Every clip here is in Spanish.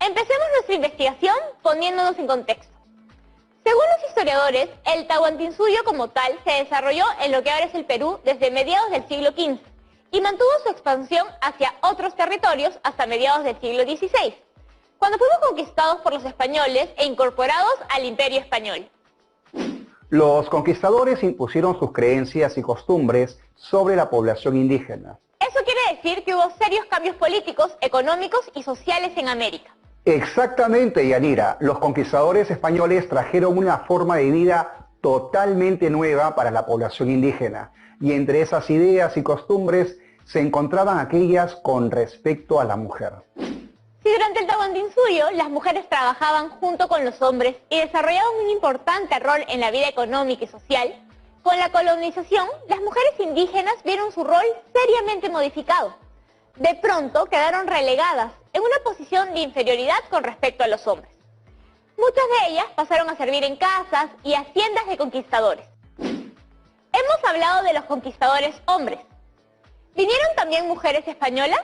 Empecemos nuestra investigación poniéndonos en contexto. Según los historiadores, el Tahuantinsuyo como tal se desarrolló en lo que ahora es el Perú desde mediados del siglo XV y mantuvo su expansión hacia otros territorios hasta mediados del siglo XVI, cuando fuimos conquistados por los españoles e incorporados al Imperio Español. Los conquistadores impusieron sus creencias y costumbres sobre la población indígena. Eso quiere decir que hubo serios cambios políticos, económicos y sociales en América. Exactamente, Yanira. Los conquistadores españoles trajeron una forma de vida totalmente nueva para la población indígena. Y entre esas ideas y costumbres se encontraban aquellas con respecto a la mujer. Si durante el Tahuantinsuyo las mujeres trabajaban junto con los hombres y desarrollaban un importante rol en la vida económica y social, con la colonización las mujeres indígenas vieron su rol seriamente modificado. De pronto quedaron relegadas en una posición de inferioridad con respecto a los hombres. Muchas de ellas pasaron a servir en casas y haciendas de conquistadores. Hemos hablado de los conquistadores hombres. ¿Vinieron también mujeres españolas?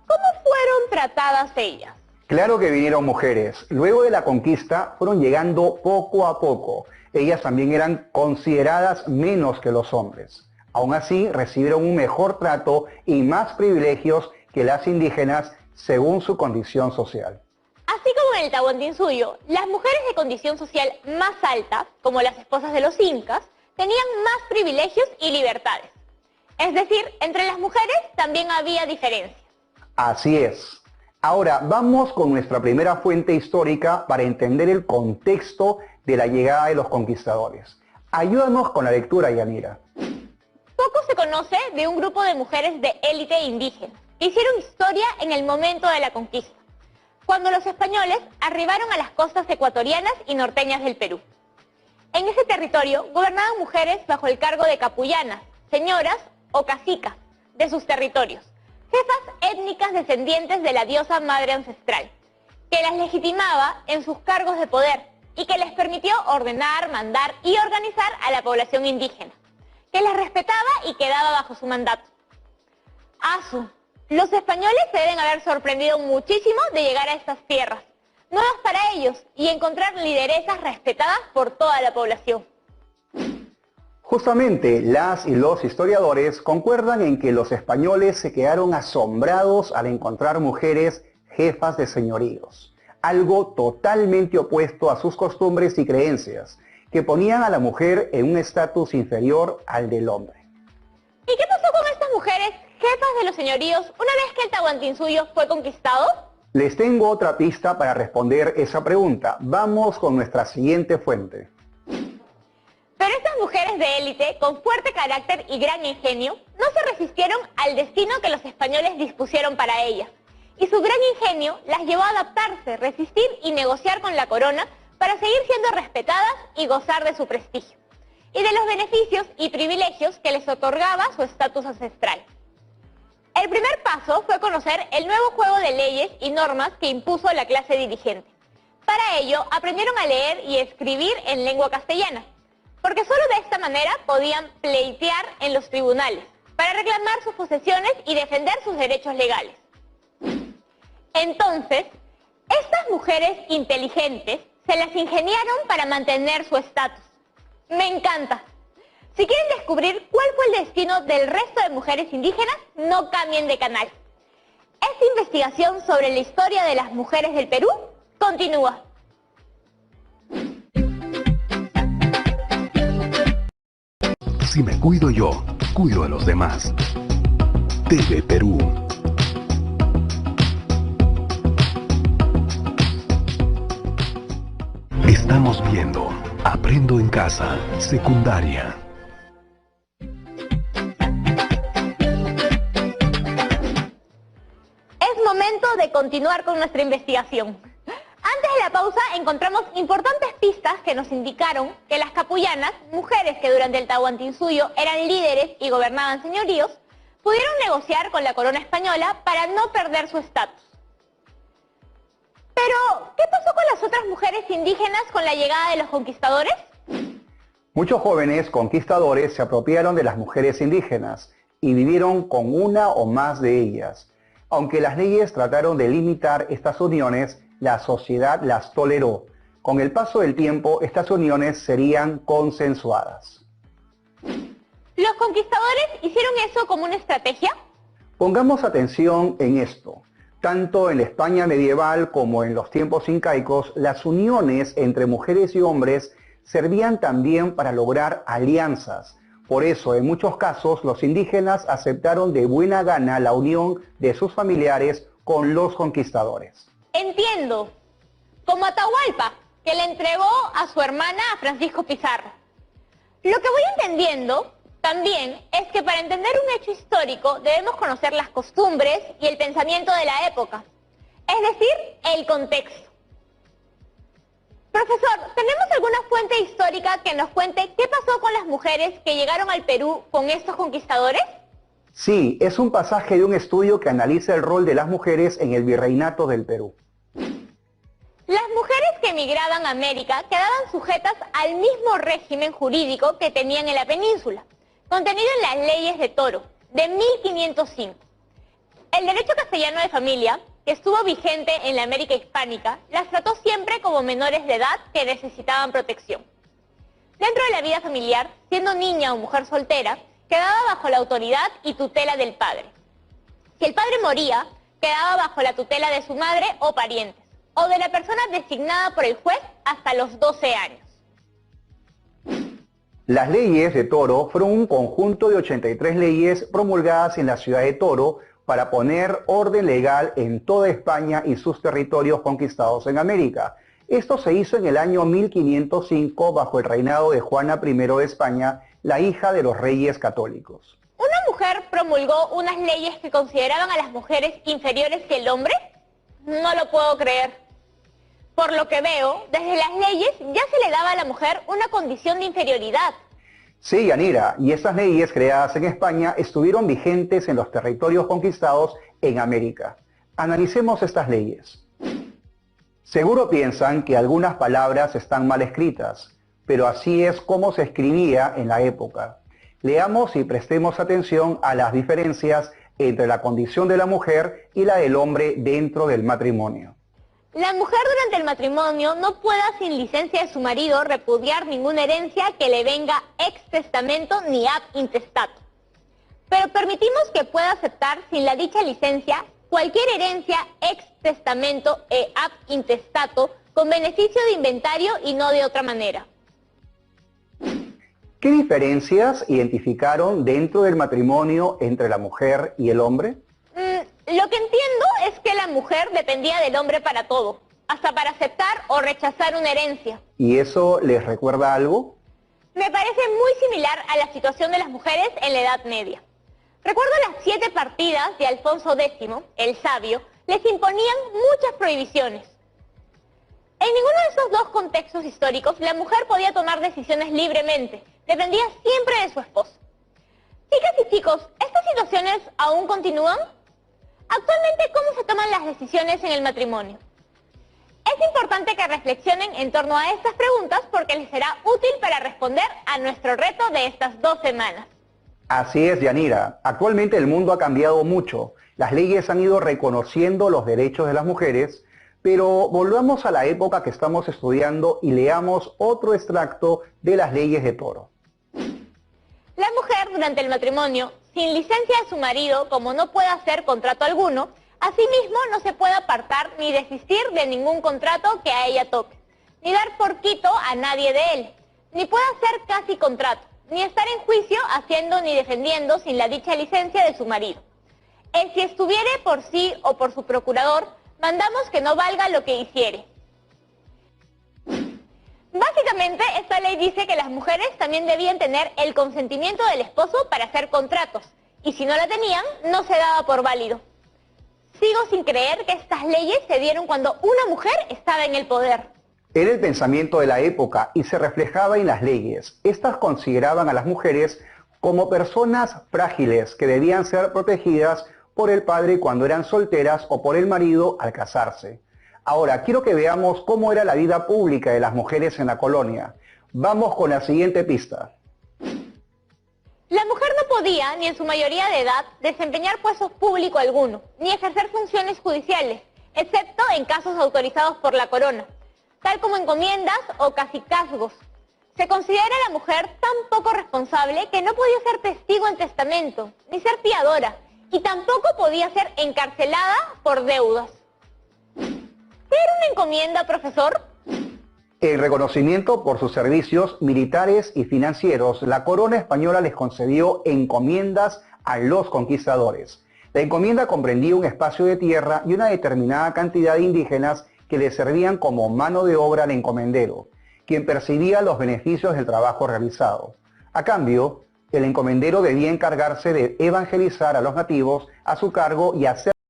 ¿Cómo fueron tratadas ellas? Claro que vinieron mujeres. Luego de la conquista fueron llegando poco a poco. Ellas también eran consideradas menos que los hombres. Aún así, recibieron un mejor trato y más privilegios que las indígenas según su condición social. Así como en el Tahuantinsuyo, las mujeres de condición social más alta, como las esposas de los incas, tenían más privilegios y libertades. Es decir, entre las mujeres también había diferencias. Así es. Ahora vamos con nuestra primera fuente histórica para entender el contexto de la llegada de los conquistadores. Ayúdanos con la lectura, Yanira. Poco se conoce de un grupo de mujeres de élite indígena que hicieron historia en el momento de la conquista, cuando los españoles arribaron a las costas ecuatorianas y norteñas del Perú. En ese territorio gobernaban mujeres bajo el cargo de capullanas, señoras o cacicas de sus territorios, jefas étnicas descendientes de la diosa madre ancestral, que las legitimaba en sus cargos de poder y que les permitió ordenar, mandar y organizar a la población indígena, que les respetaba y quedaba bajo su mandato. Los españoles se deben haber sorprendido muchísimo de llegar a estas tierras, nuevas para ellos, y encontrar lideresas respetadas por toda la población. Justamente, las y los historiadores concuerdan en que los españoles se quedaron asombrados al encontrar mujeres jefas de señoríos, algo totalmente opuesto a sus costumbres y creencias, que ponían a la mujer en un estatus inferior al del hombre. ¿Y qué pasó con estas mujeres jefas de los señoríos una vez que el Tahuantinsuyo fue conquistado? Les tengo otra pista para responder esa pregunta. Vamos con nuestra siguiente fuente. Pero estas mujeres de élite, con fuerte carácter y gran ingenio, no se resistieron al destino que los españoles dispusieron para ellas. Y su gran ingenio las llevó a adaptarse, resistir y negociar con la corona para seguir siendo respetadas y gozar de su prestigio, y de los beneficios y privilegios que les otorgaba su estatus ancestral. El primer paso fue conocer el nuevo juego de leyes y normas que impuso la clase dirigente. Para ello, aprendieron a leer y escribir en lengua castellana, porque solo de esta manera podían pleitear en los tribunales, para reclamar sus posesiones y defender sus derechos legales. Entonces, estas mujeres inteligentes se las ingeniaron para mantener su estatus. ¡Me encanta! Si quieren descubrir cuál fue el destino del resto de mujeres indígenas, no cambien de canal. Esta investigación sobre la historia de las mujeres del Perú continúa. Si me cuido yo, cuido a los demás. TV Perú. Estamos viendo Aprendo en Casa, secundaria. Es momento de continuar con nuestra investigación. Antes de la pausa encontramos importantes pistas que nos indicaron que las capullanas, mujeres que durante el Tahuantinsuyo eran líderes y gobernaban señoríos, pudieron negociar con la corona española para no perder su estatus. Pero, ¿qué pasó con las otras mujeres indígenas con la llegada de los conquistadores? Muchos jóvenes conquistadores se apropiaron de las mujeres indígenas y vivieron con una o más de ellas. Aunque las leyes trataron de limitar estas uniones, la sociedad las toleró. Con el paso del tiempo, estas uniones serían consensuadas. ¿Los conquistadores hicieron eso como una estrategia? Pongamos atención en esto. Tanto en la España medieval como en los tiempos incaicos, las uniones entre mujeres y hombres servían también para lograr alianzas. Por eso, en muchos casos, los indígenas aceptaron de buena gana la unión de sus familiares con los conquistadores. Entiendo. Como Atahualpa, que le entregó a su hermana a Francisco Pizarro. Lo que voy entendiendo también es que para entender un hecho histórico debemos conocer las costumbres y el pensamiento de la época, es decir, el contexto. Profesor, ¿tenemos alguna fuente histórica que nos cuente qué pasó con las mujeres que llegaron al Perú con estos conquistadores? Sí, es un pasaje de un estudio que analiza el rol de las mujeres en el virreinato del Perú. Las mujeres que emigraban a América quedaban sujetas al mismo régimen jurídico que tenían en la península, contenido en las leyes de Toro, de 1505. El derecho castellano de familia, que estuvo vigente en la América hispánica, las trató siempre como menores de edad que necesitaban protección. Dentro de la vida familiar, siendo niña o mujer soltera, quedaba bajo la autoridad y tutela del padre. Si el padre moría, quedaba bajo la tutela de su madre o parientes, o de la persona designada por el juez hasta los 12 años. Las leyes de Toro fueron un conjunto de 83 leyes promulgadas en la ciudad de Toro para poner orden legal en toda España y sus territorios conquistados en América. Esto se hizo en el año 1505 bajo el reinado de Juana I de España, la hija de los reyes católicos. ¿Una mujer promulgó unas leyes que consideraban a las mujeres inferiores que el hombre? No lo puedo creer. Por lo que veo, desde las leyes ya se le daba a la mujer una condición de inferioridad. Sí, Yanira, y estas leyes creadas en España estuvieron vigentes en los territorios conquistados en América. Analicemos estas leyes. Seguro piensan que algunas palabras están mal escritas, pero así es como se escribía en la época. Leamos y prestemos atención a las diferencias entre la condición de la mujer y la del hombre dentro del matrimonio. La mujer durante el matrimonio no pueda sin licencia de su marido repudiar ninguna herencia que le venga ex testamento ni ab intestato. Pero permitimos que pueda aceptar sin la dicha licencia cualquier herencia ex testamento e ab intestato con beneficio de inventario y no de otra manera. ¿Qué diferencias identificaron dentro del matrimonio entre la mujer y el hombre? Lo que entiendo es que la mujer dependía del hombre para todo, hasta para aceptar o rechazar una herencia. ¿Y eso les recuerda algo? Me parece muy similar a la situación de las mujeres en la Edad Media. Recuerdo las 7 partidas de Alfonso X, el Sabio, les imponían muchas prohibiciones. En ninguno de esos dos contextos históricos la mujer podía tomar decisiones libremente, dependía siempre de su esposo. Chicas y chicos, ¿estas situaciones aún continúan? Actualmente, ¿cómo se toman las decisiones en el matrimonio? Es importante que reflexionen en torno a estas preguntas porque les será útil para responder a nuestro reto de estas 2 semanas. Así es, Yanira. Actualmente el mundo ha cambiado mucho. Las leyes han ido reconociendo los derechos de las mujeres, pero volvamos a la época que estamos estudiando y leamos otro extracto de las leyes de Toro. La mujer durante el matrimonio, sin licencia de su marido, como no puede hacer contrato alguno, asimismo no se puede apartar ni desistir de ningún contrato que a ella toque, ni dar por quito a nadie de él, ni puede hacer casi contrato, ni estar en juicio haciendo ni defendiendo sin la dicha licencia de su marido. Si estuviere por sí o por su procurador, mandamos que no valga lo que hiciere. Básicamente, esta ley dice que las mujeres también debían tener el consentimiento del esposo para hacer contratos, y si no la tenían, no se daba por válido. Sigo sin creer que estas leyes se dieron cuando una mujer estaba en el poder. Era el pensamiento de la época y se reflejaba en las leyes. Estas consideraban a las mujeres como personas frágiles que debían ser protegidas por el padre cuando eran solteras o por el marido al casarse. Ahora, quiero que veamos cómo era la vida pública de las mujeres en la colonia. Vamos con la siguiente pista. La mujer no podía, ni en su mayoría de edad, desempeñar puestos públicos alguno, ni ejercer funciones judiciales, excepto en casos autorizados por la corona, tal como encomiendas o cacicazgos. Se considera a la mujer tan poco responsable que no podía ser testigo en testamento, ni ser fiadora, y tampoco podía ser encarcelada por deudas. ¿Qué era una encomienda, profesor? En reconocimiento por sus servicios militares y financieros, la corona española les concedió encomiendas a los conquistadores. La encomienda comprendía un espacio de tierra y una determinada cantidad de indígenas que le servían como mano de obra al encomendero, quien percibía los beneficios del trabajo realizado. A cambio, el encomendero debía encargarse de evangelizar a los nativos a su cargo y hacer